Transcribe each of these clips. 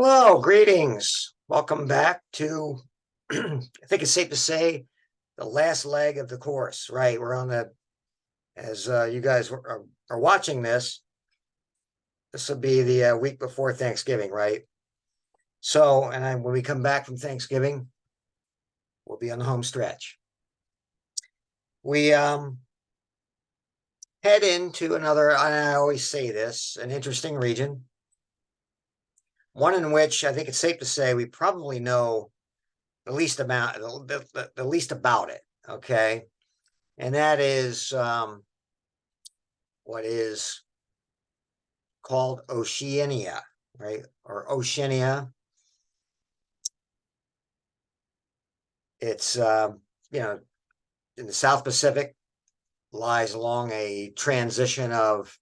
Hello, greetings. Welcome back to, I think it's safe to say, the last leg of the course, right? We're on as you guys are watching this will be the week before Thanksgiving, right? So, when we come back from Thanksgiving, we'll be on the home stretch. We head into another, and I always say this, an interesting region, one in which I think it's safe to say we probably know the least amount, the least about it, okay? And that is what is called Oceania, right? Or Oceania. It's, you know, in the South Pacific, lies along a transition of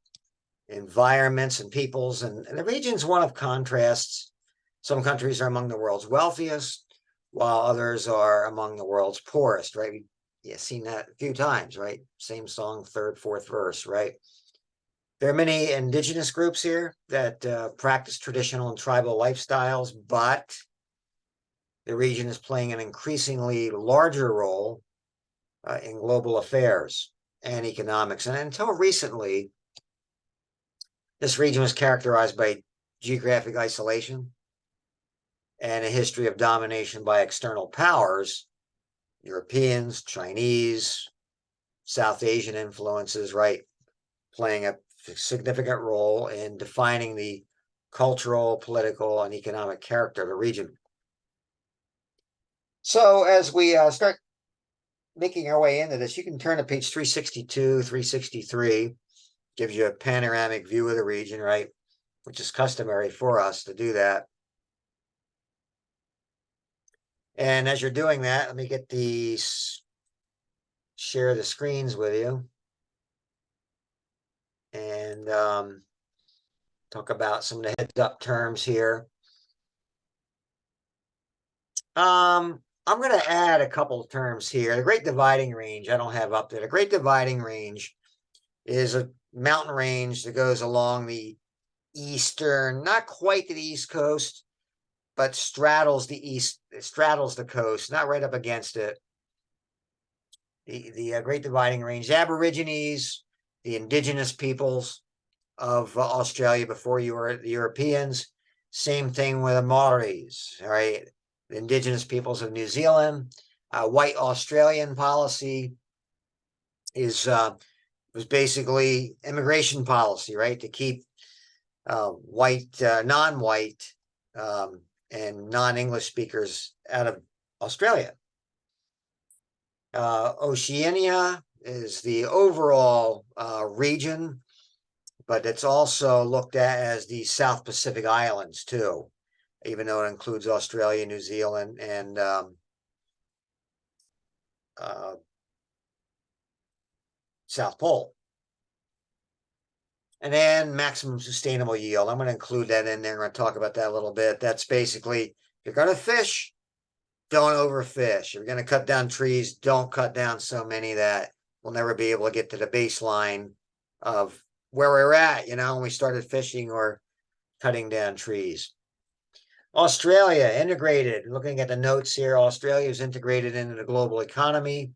environments and peoples, and the region's one of contrasts. Some countries are among the world's wealthiest, while others are among the world's poorest, right? You've seen that a few times, right? Same song, third, fourth verse, right? There are many indigenous groups here that practice traditional and tribal lifestyles, but the region is playing an increasingly larger role in global affairs and economics. And until recently, this region was characterized by geographic isolation and a history of domination by external powers, Europeans, Chinese, South Asian influences, right, playing a significant role in defining the cultural, political, and economic character of the region. So as we start making our way into this, you can turn to page 362, 363, gives you a panoramic view of the region, right, which is customary for us to do that. And as you're doing that, let me get share the screens with you and talk about some of the heads up terms here. I'm going to add a couple of terms here. The Great Dividing Range, I don't have up there. The Great Dividing Range is a mountain range that goes along the eastern, not quite to the east coast, but straddles the coast, not right up against it. The Great Dividing Range, the Aborigines, the indigenous peoples of Australia before you were the Europeans. Same thing with the Maoris, all right? The indigenous peoples of New Zealand. White Australian policy was basically immigration policy, right? To keep non-white, and non-English speakers out of Australia. Oceania is the overall region, but it's also looked at as the South Pacific Islands too, even though it includes Australia, New Zealand, and South Pole. And then maximum sustainable yield. I'm going to include that in there. I'm going to talk about that a little bit. That's basically, if you're going to fish, don't overfish. If you're going to cut down trees, don't cut down so many that we'll never be able to get to the baseline of where we're at, when we started fishing or cutting down trees. Australia, integrated. Looking at the notes here, Australia is integrated into the global economy.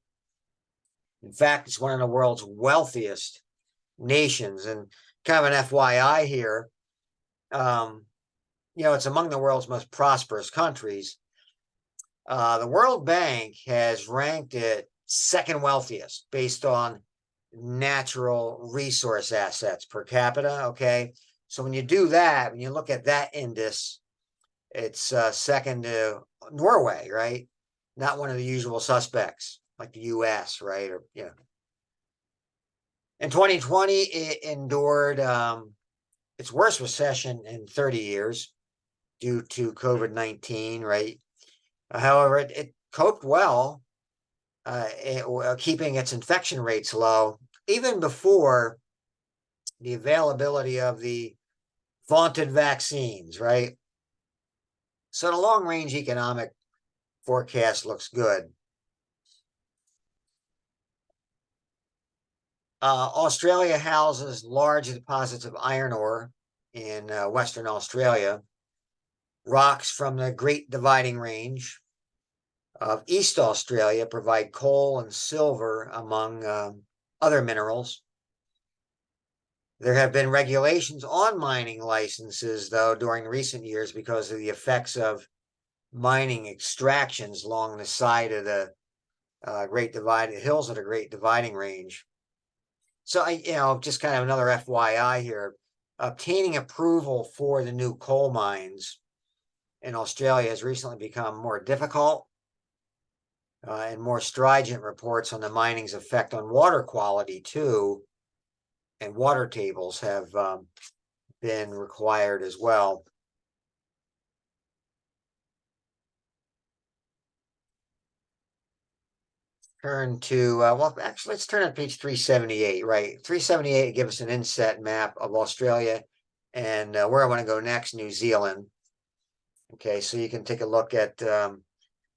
In fact, it's one of the world's wealthiest nations. And kind of an FYI here, it's among the world's most prosperous countries. The World Bank has ranked it second wealthiest based on natural resource assets per capita. Okay. So when you do that, when you look at that index, it's second to Norway, right? Not one of the usual suspects like the US, right? Or, In 2020, it endured its worst recession in 30 years due to COVID-19, right? However, it coped well, keeping its infection rates low, even before the availability of the vaunted vaccines, right? So the long-range economic forecast looks good. Australia houses large deposits of iron ore in Western Australia. Rocks from the Great Dividing Range of East Australia provide coal and silver, among other minerals. There have been regulations on mining licenses, though, during recent years because of the effects of mining extractions along the side of the hills of the Great Dividing Range. So just kind of another FYI here, obtaining approval for the new coal mines in Australia has recently become more difficult, and more stringent reports on the mining's effect on water quality too, and water tables have been required as well. Turn to, well, actually, let's turn to page 378, right? 378 gives us an inset map of Australia and where I want to go next, New Zealand. Okay, so you can take a look at,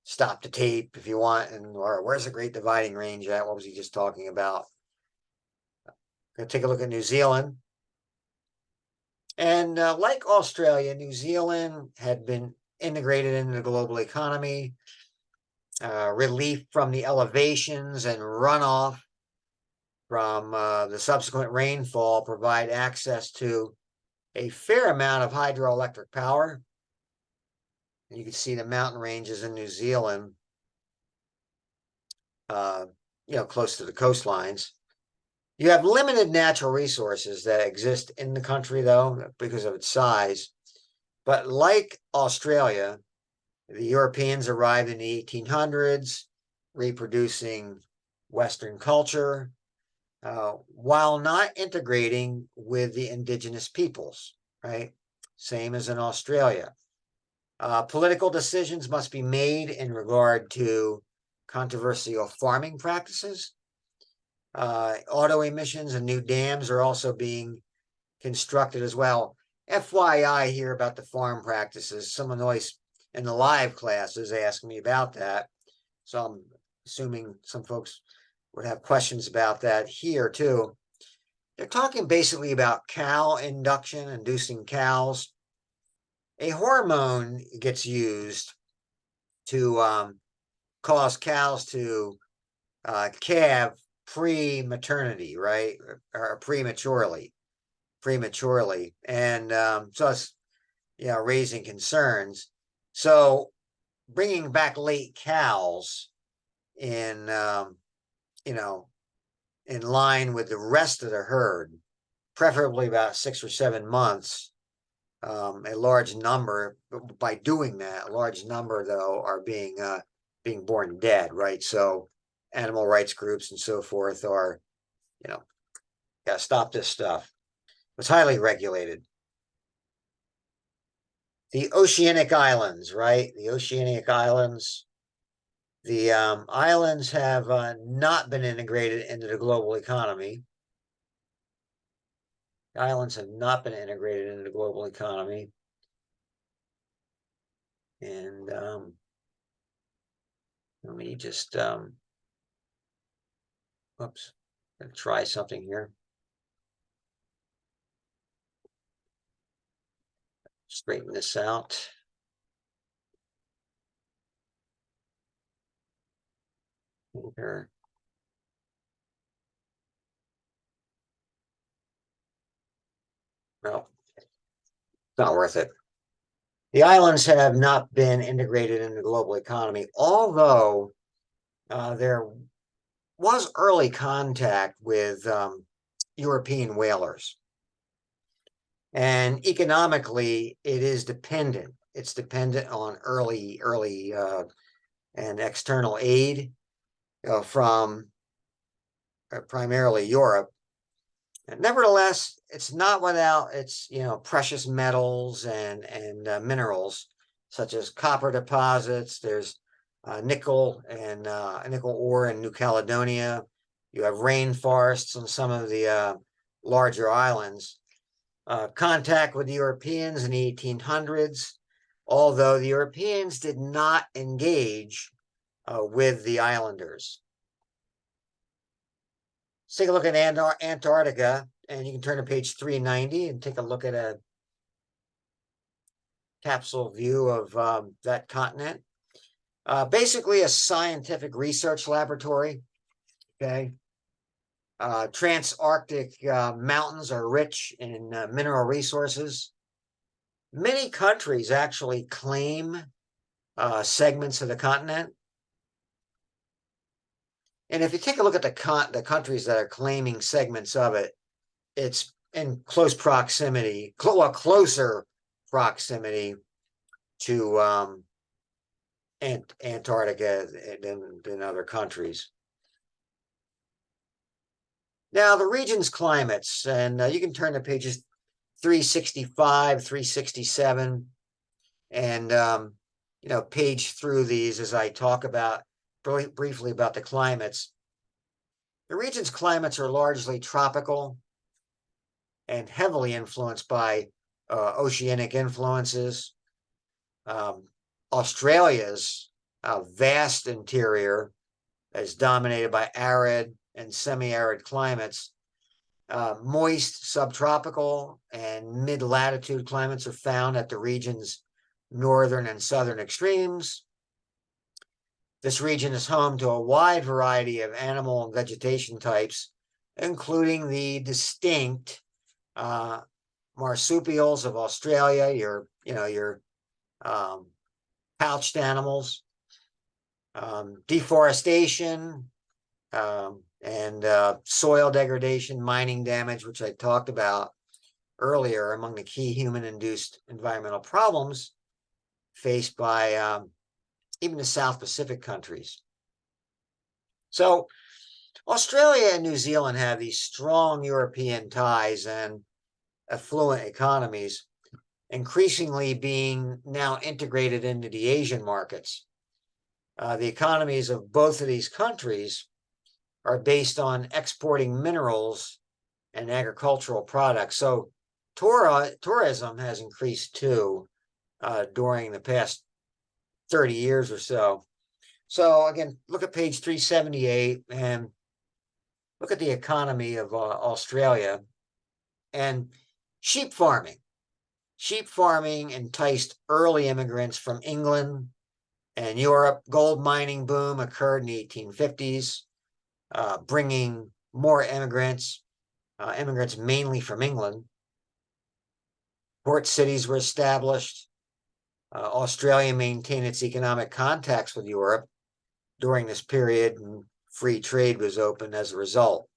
stop the tape if you want, or where's the Great Dividing Range at? What was he just talking about? Gonna take a look at New Zealand. And like Australia, New Zealand had been integrated into the global economy. Relief from the elevations and runoff from the subsequent rainfall provide access to a fair amount of hydroelectric power. And you can see the mountain ranges in New Zealand, close to the coastlines. You have limited natural resources that exist in the country, though, because of its size. But like Australia, the Europeans arrived in the 1800s, reproducing Western culture, while not integrating with the indigenous peoples, right? Same as in Australia. Political decisions must be made in regard to controversial farming practices. Auto emissions and new dams are also being constructed as well. FYI here about the farm practices. Someone always in the live classes asked me about that. So I'm assuming some folks would have questions about that here too. They're talking basically about cow induction, inducing cows. A hormone gets used to cause cows to calve pre-maternity, right? Or prematurely. And so it's, raising concerns. So bringing back late cows in, in line with the rest of the herd, preferably about 6 or 7 months. A large number, by doing that, a large number though are being born dead, right? So animal rights groups and so forth are, gotta stop this stuff. It's highly regulated. The Oceanic Islands, right? The Oceanic Islands. The islands have not been integrated into the global economy. The islands have not been integrated into the global economy. And let me just, oops, I'm gonna try something here. Straighten this out. Here. No, it's not worth it. The islands have not been integrated in the global economy, although there was early contact with European whalers. And economically, it is dependent. It's dependent on early and external aid from primarily Europe. And nevertheless, it's not without its precious metals and minerals such as copper deposits. There's nickel and nickel ore in New Caledonia. You have rainforests on some of the larger islands. Contact with the Europeans in the 1800s, although the Europeans did not engage with the islanders. Let's take a look at Antarctica, and you can turn to page 390 and take a look at capsule view of that continent. Basically a scientific research laboratory, okay? Transantarctic mountains are rich in mineral resources. Many countries actually claim segments of the continent. And if you take a look at the countries that are claiming segments of it, it's in close proximity, closer proximity to Antarctica than other countries. Now, the region's climates, and you can turn to pages 365, 367, and page through these as I talk about briefly about the climates. The region's climates are largely tropical and heavily influenced by oceanic influences. Australia's vast interior is dominated by arid and semi-arid climates. Moist subtropical and mid-latitude climates are found at the region's northern and southern extremes. This region is home to a wide variety of animal and vegetation types, including the distinct marsupials of Australia, your pouched animals, deforestation, and soil degradation, mining damage, which I talked about earlier, among the key human-induced environmental problems faced by even the South Pacific countries. So Australia and New Zealand have these strong European ties and affluent economies, increasingly being now integrated into the Asian markets. The economies of both of these countries are based on exporting minerals and agricultural products. So tourism has increased too during the past 30 years or so. So again, look at page 378 and look at the economy of Australia and sheep farming. Sheep farming enticed early immigrants from England and Europe. Gold mining boom occurred in the 1850s, bringing more immigrants mainly from England. Port cities were established. Australia maintained its economic contacts with Europe during this period, and free trade was opened as a result.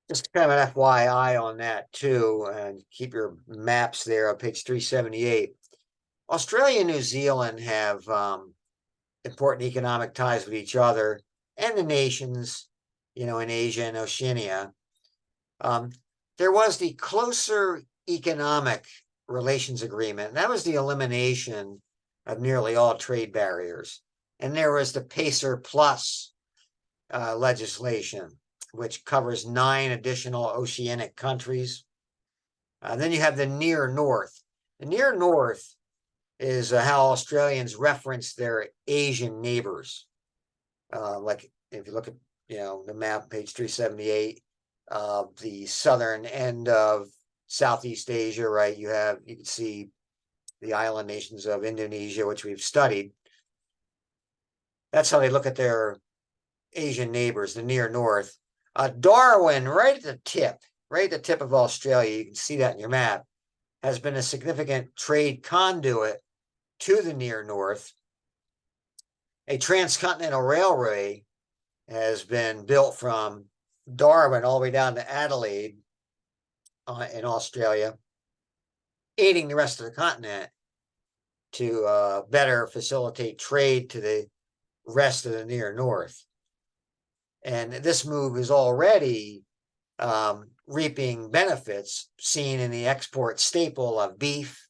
Just kind of an FYI on that too, and keep your maps there on page 378. Australia and New Zealand have important economic ties with each other and the nations, in Asia and Oceania. There was the closer economic relations agreement, and that was the elimination of nearly all trade barriers. And there was the PACER Plus legislation, which covers 9 additional oceanic countries. Then you have the Near North. The Near North is how Australians reference their Asian neighbors. Like if you look at the map, page 378, the southern end of Southeast Asia, right? You can see the island nations of Indonesia, which we've studied. That's how they look at their Asian neighbors, the Near North. Darwin, right at the tip of Australia, you can see that in your map, has been a significant trade conduit to the Near North. A transcontinental railway has been built from Darwin all the way down to Adelaide in Australia, aiding the rest of the continent to better facilitate trade to the rest of the Near North. And this move is already reaping benefits seen in the export staple of beef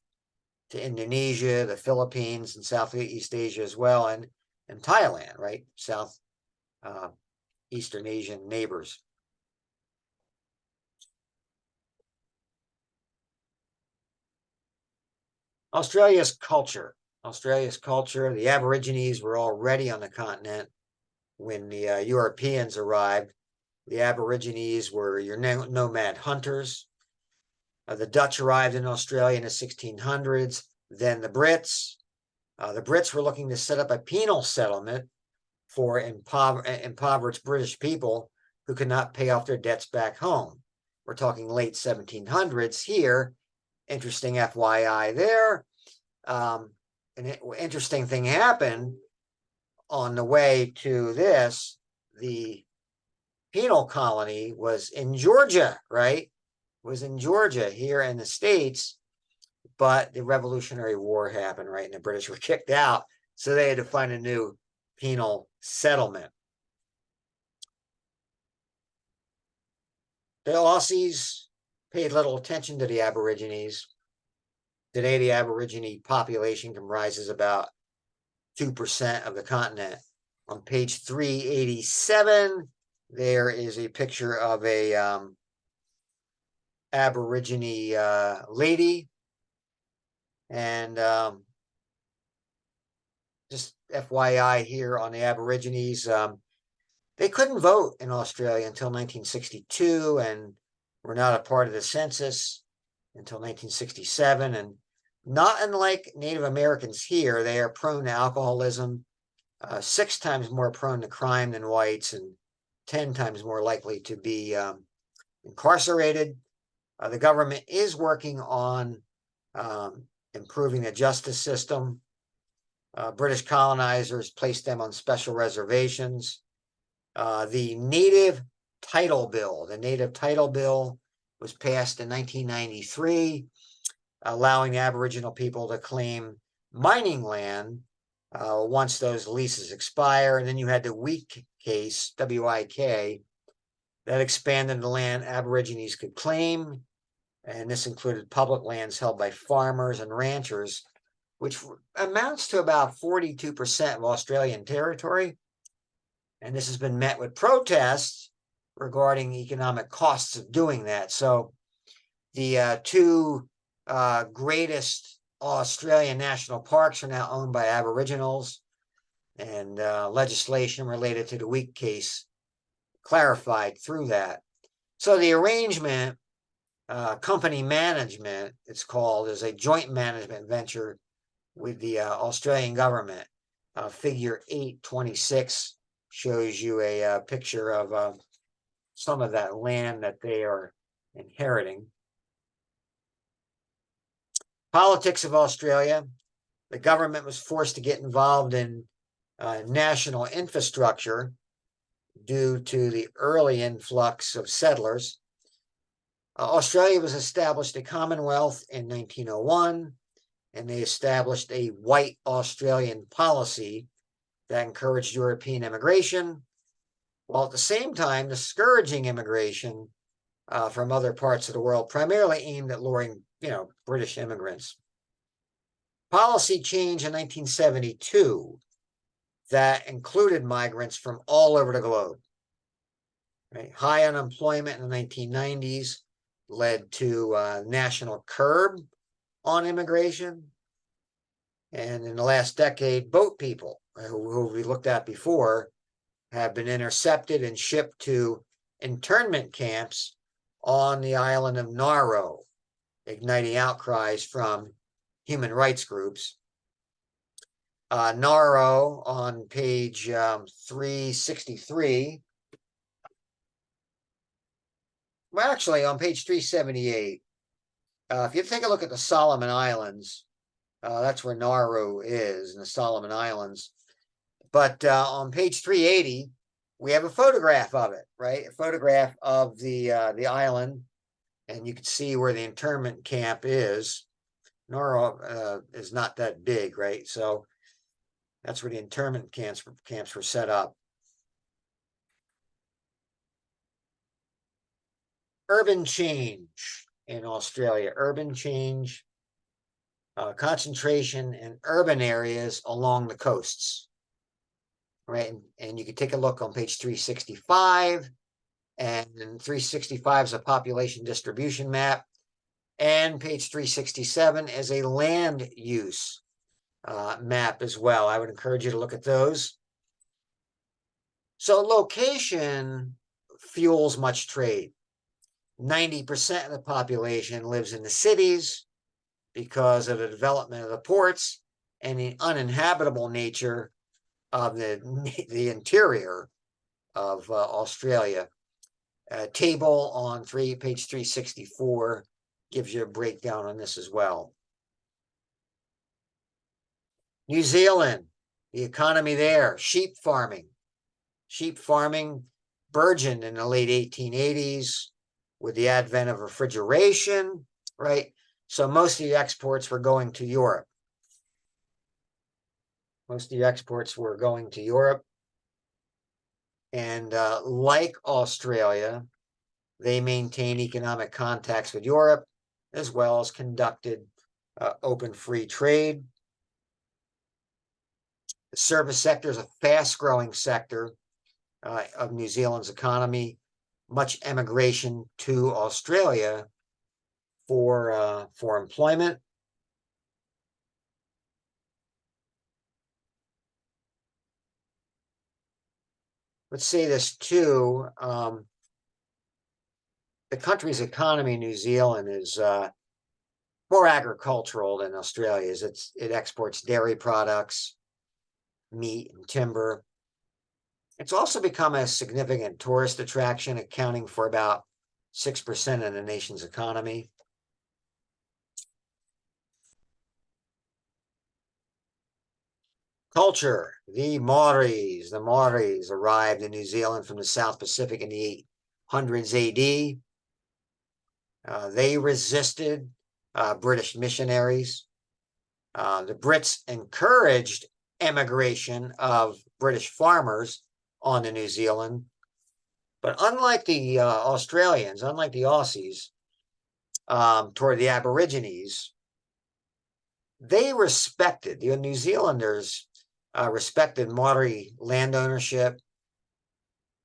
to Indonesia, the Philippines, and Southeast Asia as well, and Thailand, right? South Eastern Asian neighbors. Australia's culture. The Aborigines were already on the continent when the Europeans arrived. The Aborigines were your nomad hunters. The Dutch arrived in Australia in the 1600s. Then the Brits. The Brits were looking to set up a penal settlement for impoverished British people who could not pay off their debts back home. We're talking late 1700s here. Interesting FYI there. An interesting thing happened on the way to this. The penal colony was in Georgia, right? Was in Georgia here in the States, but the Revolutionary War happened, right? And the British were kicked out. So they had to find a new penal settlement. The Aussies paid little attention to the Aborigines. Today, the Aborigine population comprises about 2% of the continent. On page 387, there is a picture of a Aborigine lady. And just FYI here on the Aborigines, they couldn't vote in Australia until 1962 and were not a part of the census until 1967. And not unlike Native Americans here, they are prone to alcoholism, 6 times more prone to crime than whites, and 10 times more likely to be incarcerated. The government is working on improving the justice system. British colonizers placed them on special reservations. The Native Title Bill. The Native Title Bill was passed in 1993, allowing Aboriginal people to claim mining land once those leases expire. And then you had the WIC case, W-I-K, that expanded the land Aborigines could claim. And this included public lands held by farmers and ranchers, which amounts to about 42% of Australian territory. And this has been met with protests regarding economic costs of doing that. So the two greatest Australian national parks are now owned by Aboriginals, and legislation related to the WIC case clarified through that. So the arrangement, company management, it's called, is a joint management venture with the Australian government. Figure 826 shows you a picture of some of that land that they are inheriting. Politics of Australia. The government was forced to get involved in national infrastructure due to the early influx of settlers. Australia was established a Commonwealth in 1901, and they established a white Australian policy that encouraged European immigration, while at the same time discouraging immigration from other parts of the world, primarily aimed at luring, British immigrants. Policy change in 1972 that included migrants from all over the globe. Right? High unemployment in the 1990s led to national curb on immigration. And in the last decade, boat people, who we looked at before, have been intercepted and shipped to internment camps on the island of Nauru, igniting outcries from human rights groups. Nauru on page 363. Well, actually, on page 378, if you take a look at the Solomon Islands, that's where Nauru is, in the Solomon Islands. But on page 380, we have a photograph of it, right? A photograph of the island, and you can see where the internment camp is. Nauru is not that big, right? So that's where the internment camps were set up. Urban change in Australia. Urban change, concentration in urban areas along the coasts. Right, and you can take a look on page 365, and 365 is a population distribution map, and page 367 is a land use map as well. I would encourage you to look at those. So location fuels much trade. 90% of the population lives in the cities because of the development of the ports and the uninhabitable nature of the interior of Australia. Table on page 364 gives you a breakdown on this as well. New Zealand, the economy there, sheep farming. Sheep farming burgeoned in the late 1880s with the advent of refrigeration, right? So most of the exports were going to Europe. Most of the exports were going to Europe. And like Australia, they maintained economic contacts with Europe, as well as conducted open free trade. The service sector is a fast-growing sector of New Zealand's economy. Much emigration to Australia for employment. Let's say this too. The country's economy, New Zealand, is more agricultural than Australia's. It exports dairy products, meat, and timber. It's also become a significant tourist attraction, accounting for about 6% of the nation's economy. Culture, the Maoris. The Maoris arrived in New Zealand from the South Pacific in the 800s AD. They resisted British missionaries. The Brits encouraged emigration of British farmers onto New Zealand. But unlike the Australians, unlike the Aussies, toward the Aborigines, they respected, the New Zealanders respected Maori land ownership.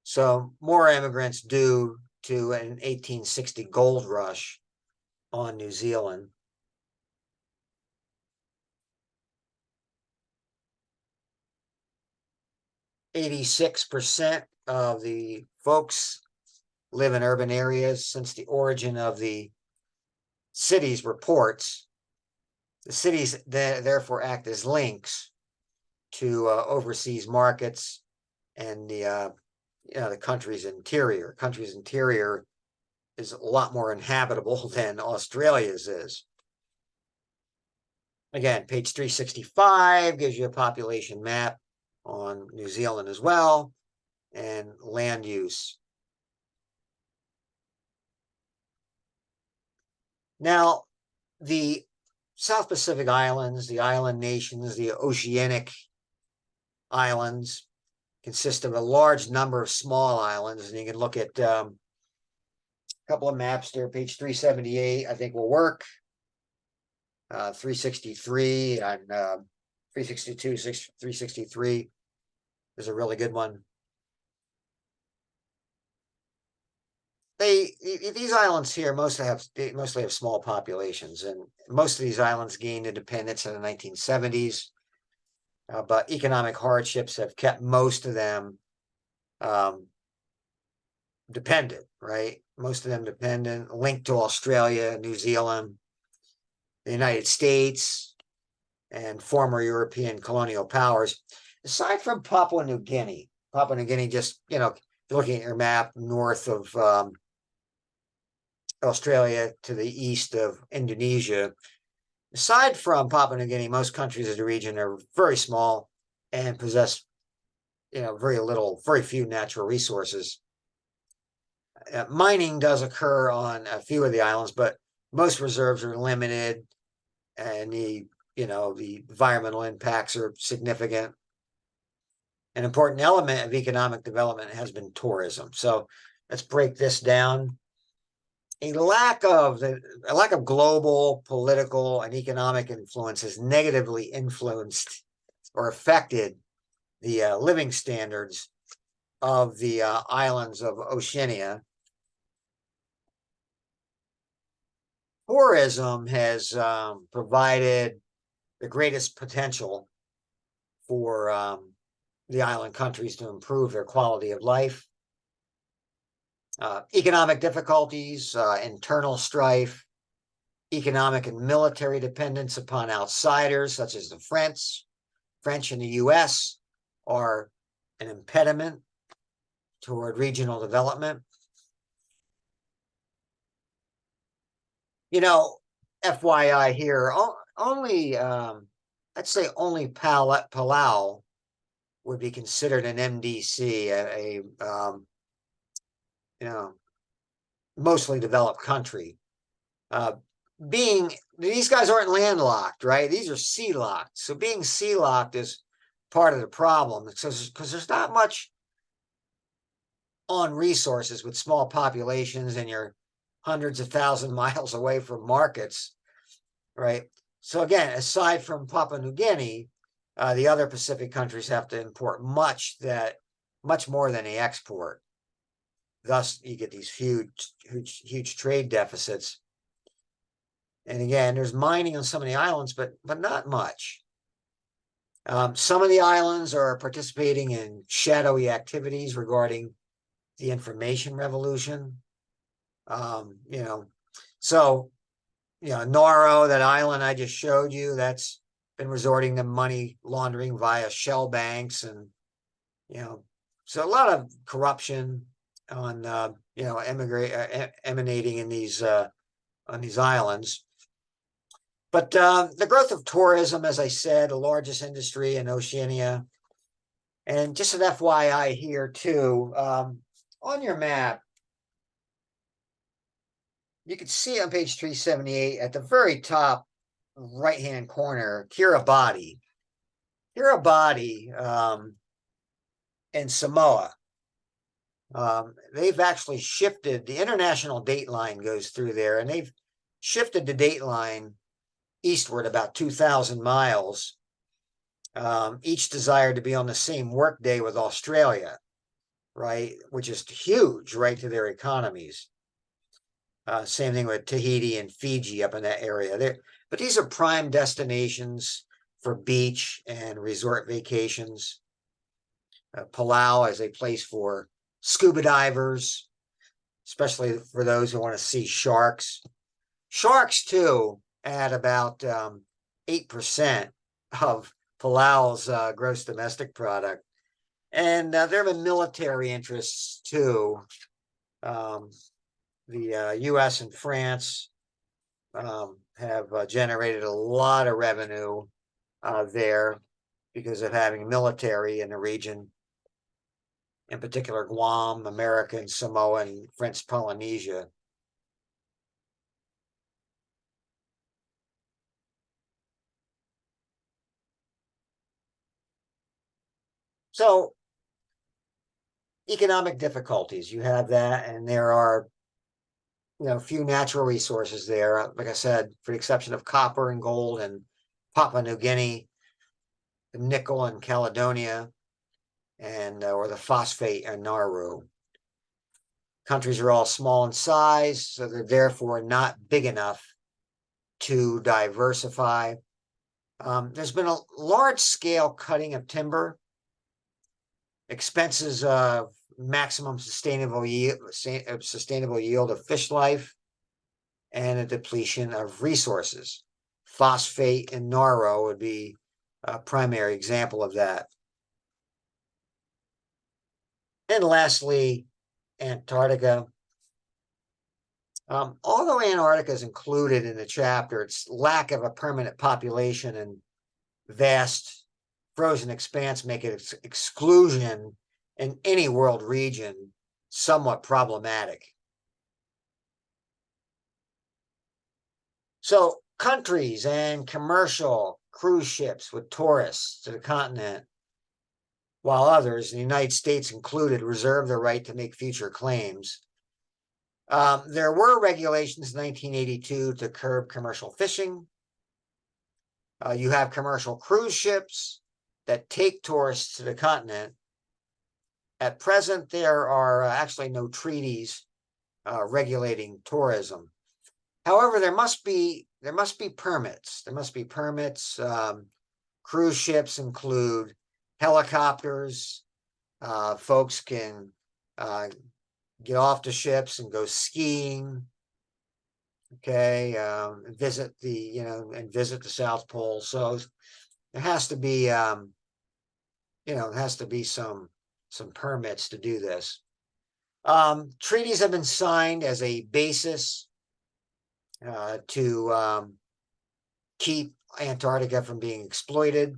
So more immigrants due to an 1860 gold rush on New Zealand. 86% of the folks live in urban areas. Since the origin of the cities were ports, the cities therefore act as links to overseas markets and the country's interior. Country's interior is a lot more inhabitable than Australia's is. Again, page 365 gives you a population map on New Zealand as well, and land use. Now, the South Pacific Islands, the island nations, the oceanic islands, consist of a large number of small islands, and you can look at a couple of maps there. Page 378, I think, will work. 363 and 362, 363 is a really good one. These islands here mostly have small populations, and most of these islands gained independence in the 1970s. But economic hardships have kept most of them dependent, right? Most of them dependent, linked to Australia, New Zealand, the United States, and former European colonial powers. Aside from Papua New Guinea, just, looking at your map, north of Australia to the east of Indonesia. Aside from Papua New Guinea, most countries of the region are very small and possess, very few natural resources. Mining does occur on a few of the islands, but most reserves are limited, and the environmental impacts are significant. An important element of economic development has been tourism. So let's break this down. A lack of global political and economic influence has negatively influenced or affected the living standards of the islands of Oceania. Tourism has provided the greatest potential for the island countries to improve their quality of life. Economic difficulties, internal strife, economic and military dependence upon outsiders, such as the French in the US, are an impediment toward regional development. You know, FYI here, only, I'd say only Palau would be considered an MDC, you know, mostly developed country. Being these guys aren't landlocked, right? These are sea locked. So being sea locked is part of the problem because there's not much on resources with small populations and you're hundreds of thousand miles away from markets, right? So again, aside from Papua New Guinea, the other Pacific countries have to import much more than they export. Thus, you get these huge trade deficits. And again, there's mining on some of the islands, but not much. Some of the islands are participating in shadowy activities regarding the information revolution. You know, so, you know, Nauru, that island I just showed you, that's been resorting to money laundering via shell banks and, you know, so a lot of corruption on, you know, emanating in these, on these islands. But the growth of tourism, as I said, the largest industry in Oceania. And just an FYI here too, on your map, you can see on page 378 at the very top right-hand corner, Kiribati. Kiribati and Samoa. They've actually shifted, the international date line goes through there, and they've shifted the date line eastward about 2,000 miles. Each desired to be on the same workday with Australia, right? Which is huge, right, to their economies. Same thing with Tahiti and Fiji up in that area. But these are prime destinations for beach and resort vacations. Palau is a place for scuba divers, especially for those who want to see sharks. Sharks, too, add about 8% of Palau's gross domestic product. And there have been military interests, too. The US and France have generated a lot of revenue there because of having military in the region, in particular Guam, American Samoa, and French Polynesia. So economic difficulties, you have that, and there are, you know, few natural resources there. Like I said, for the exception of copper and gold and Papua New Guinea, the nickel in Caledonia, and or the phosphate in Nauru. Countries are all small in size, so they're therefore not big enough to diversify. There's been a large-scale cutting of timber, expenses of maximum sustainable yield of fish life, and a depletion of resources. Phosphate in Nauru would be a primary example of that. And lastly, Antarctica. Although Antarctica is included in the chapter, its lack of a permanent population and vast frozen expanse make its exclusion in any world region somewhat problematic. So countries and commercial cruise ships with tourists to the continent, while others, the United States included, reserve the right to make future claims. There were regulations in 1982 to curb commercial fishing. You have commercial cruise ships that take tourists to the continent. At present, there are actually no treaties regulating tourism. However, there must be permits. There must be permits. Cruise ships include helicopters. Folks can get off the ships and go skiing. Okay, visit and visit the South Pole. So there has to be, some permits to do this. Treaties have been signed as a basis to keep Antarctica from being exploited,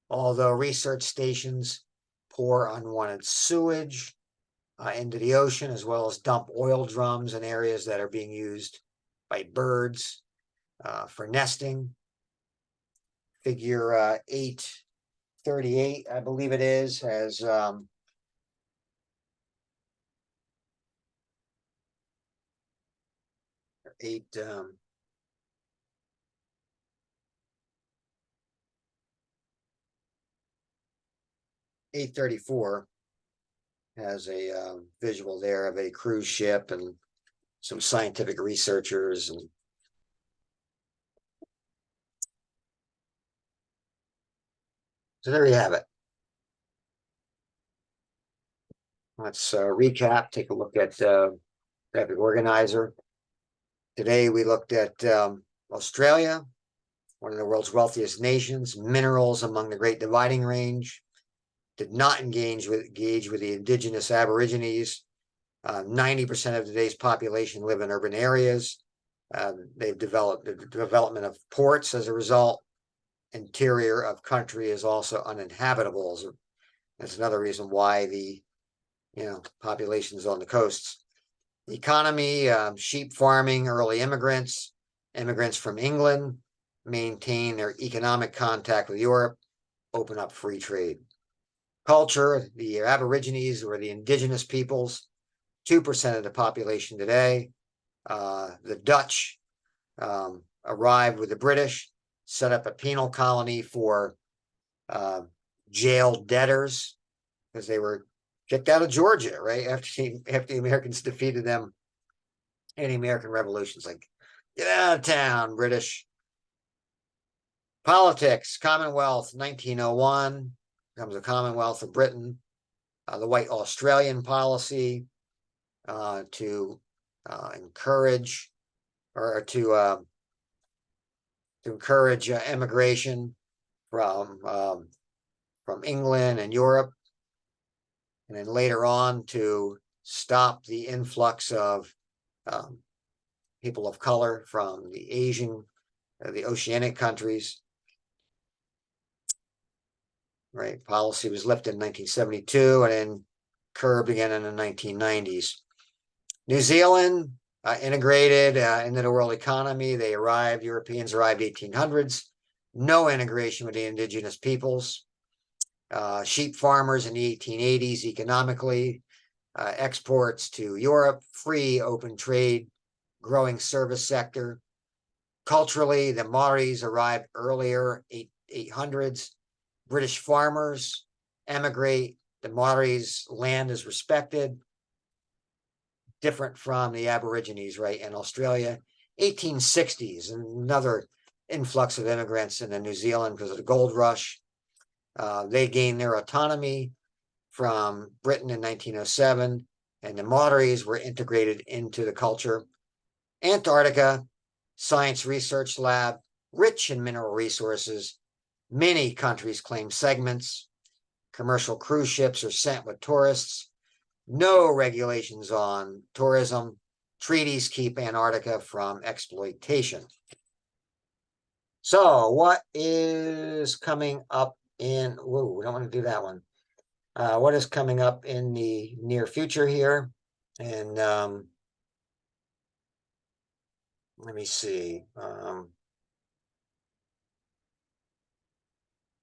although research stations pour unwanted sewage into the ocean, as well as dump oil drums in areas that are being used by birds for nesting. Figure 838, I believe it is, has 834 has a visual there of a cruise ship and some scientific researchers. And so there you have it. Let's recap, take a look at graphic organizer. Today we looked at Australia, one of the world's wealthiest nations, minerals among the Great Dividing Range, did not engage with the indigenous Aborigines. 90% of today's population live in urban areas. They've developed the development of ports as a result. Interior of country is also uninhabitable. So that's another reason why the population is on the coasts. The economy, sheep farming, early immigrants from England maintain their economic contact with Europe, open up free trade. Culture, the Aborigines were the indigenous peoples, 2% of the population today. The Dutch arrived with the British, set up a penal colony for jailed debtors because they were kicked out of Georgia, right? After the Americans defeated them in the American Revolution. It's like, get out of town, British. Politics, Commonwealth, 1901, becomes a Commonwealth of Britain. The White Australian policy to encourage immigration from England and Europe, and then later on to stop the influx of people of color from the Oceanic countries. Right, policy was lifted in 1972 and then curbed again in the 1990s. New Zealand integrated into the world economy. Europeans arrived 1800s. No integration with the indigenous peoples. Sheep farmers in the 1880s economically. Exports to Europe, free open trade, growing service sector. Culturally, the Maoris arrived earlier, 800s. British farmers emigrate. The Maoris' land is respected. Different from the Aborigines, right, in Australia. 1860s, another influx of immigrants into New Zealand because of the gold rush. They gained their autonomy from Britain in 1907, and the Maoris were integrated into the culture. Antarctica, science research lab, rich in mineral resources. Many countries claim segments. Commercial cruise ships are sent with tourists. No regulations on tourism. Treaties keep Antarctica from exploitation. So what is coming up in, whoa, we don't want to do that one. What is coming up in the near future here? And let me see.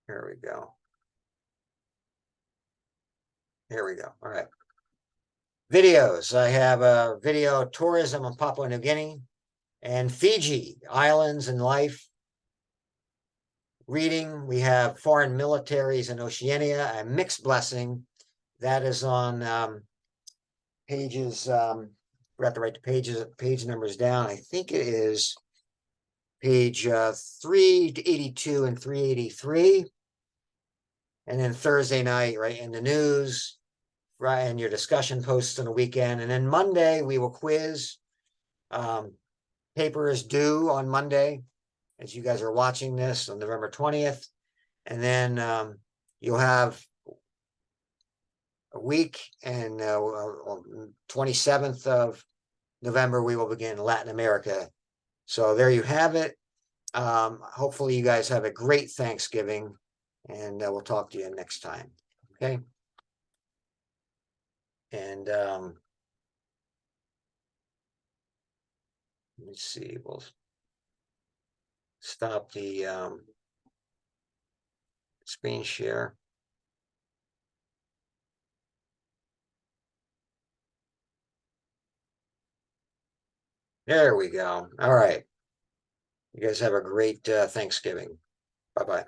Here we go. Here we go. All right. Videos. I have a video tourism in Papua New Guinea and Fiji, islands and life. Reading, we have foreign militaries in Oceania, a mixed blessing. That is on pages, we have to write the page numbers down. I think it is page 382 and 383. And then Thursday night, right, in the news, right, and your discussion posts on the weekend. And then Monday, we will quiz. Paper is due on Monday, as you guys are watching this on November 20th. And then you'll have a week, and 27th of November, we will begin Latin America. So there you have it. Hopefully you guys have a great Thanksgiving, and we'll talk to you next time. Okay. And let me see, we'll stop the screen share. There we go. All right. You guys have a great Thanksgiving. Bye-bye.